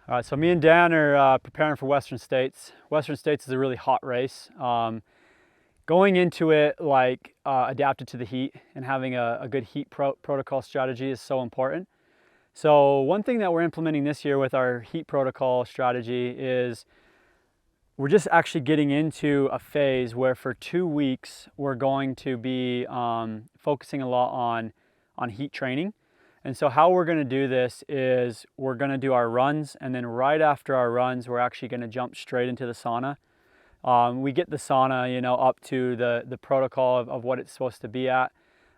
All right, so me and Dan are preparing for Western States. Western States is a really hot race. Going into it adapted to the heat and having a good heat protocol strategy is so important. So one thing that we're implementing this year with our heat protocol strategy is we're just actually getting into a phase where for 2 weeks we're going to be focusing a lot on heat training. And so how we're going to do this is we're going to do our runs, and then right after our runs we're actually going to jump straight into the sauna. We get the sauna, up to the protocol of what it's supposed to be at,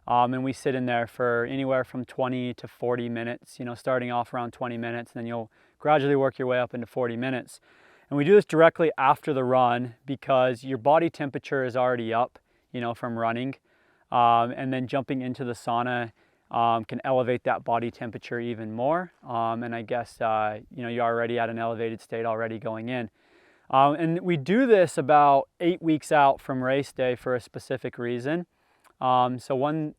and we sit in there for anywhere from 20 to 40 minutes, starting off around 20 minutes, and then you'll gradually work your way up into 40 minutes. And we do this directly after the run because your body temperature is already up, from running, and then jumping into the sauna can elevate that body temperature even more. And I guess, you're already at an elevated state already going in. And we do this about 8 weeks out from race day for a specific reason. So one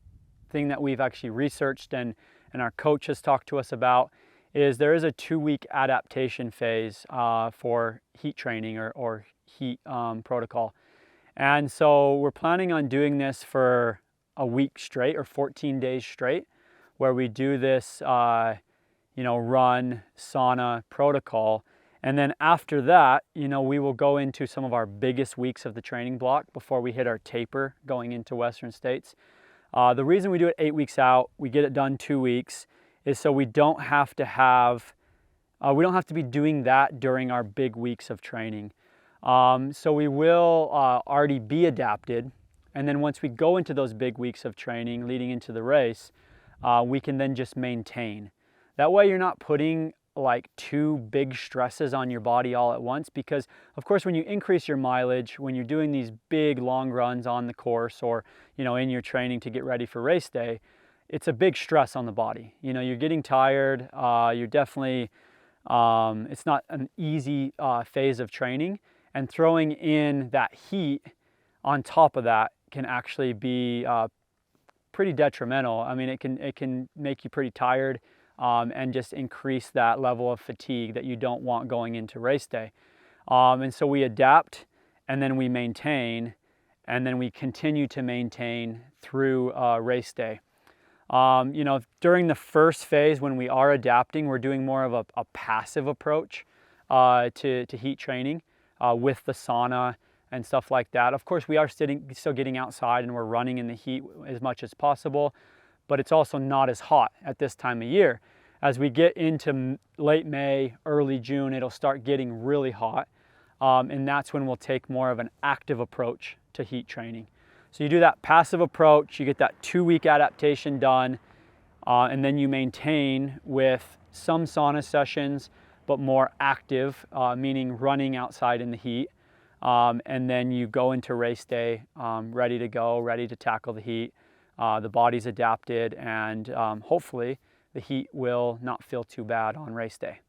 thing that we've actually researched and our coach has talked to us about is there is a 2-week adaptation phase for heat training or heat protocol. And so we're planning on doing this for a week straight or 14 days straight, where we do this, run, sauna protocol. And then after that, we will go into some of our biggest weeks of the training block before we hit our taper going into Western States. The reason we do it 8 weeks out, we get it done 2 weeks, is so we don't have to be doing that during our big weeks of training. So we will already be adapted. And then once we go into those big weeks of training leading into the race, we can then just maintain. That way you're not putting like 2 big stresses on your body all at once, because of course when you increase your mileage, when you're doing these big long runs on the course or in your training to get ready for race day, it's a big stress on the body. You're getting tired, you're definitely, it's not an easy phase of training, and throwing in that heat on top of that can actually be pretty detrimental. I mean, it can make you pretty tired and just increase that level of fatigue that you don't want going into race day. And so we adapt, and then we maintain, and then we continue to maintain through race day. During the first phase when we are adapting, we're doing more of a passive approach to heat training with the sauna and stuff like that. Of course, we are still getting outside and we're running in the heat as much as possible, but it's also not as hot at this time of year. As we get into late May, early June, it'll start getting really hot, and that's when we'll take more of an active approach to heat training. So you do that passive approach, you get that 2-week adaptation done, and then you maintain with some sauna sessions, but more active, meaning running outside in the heat. And then you go into race day ready to go, ready to tackle the heat. The body's adapted, and hopefully the heat will not feel too bad on race day.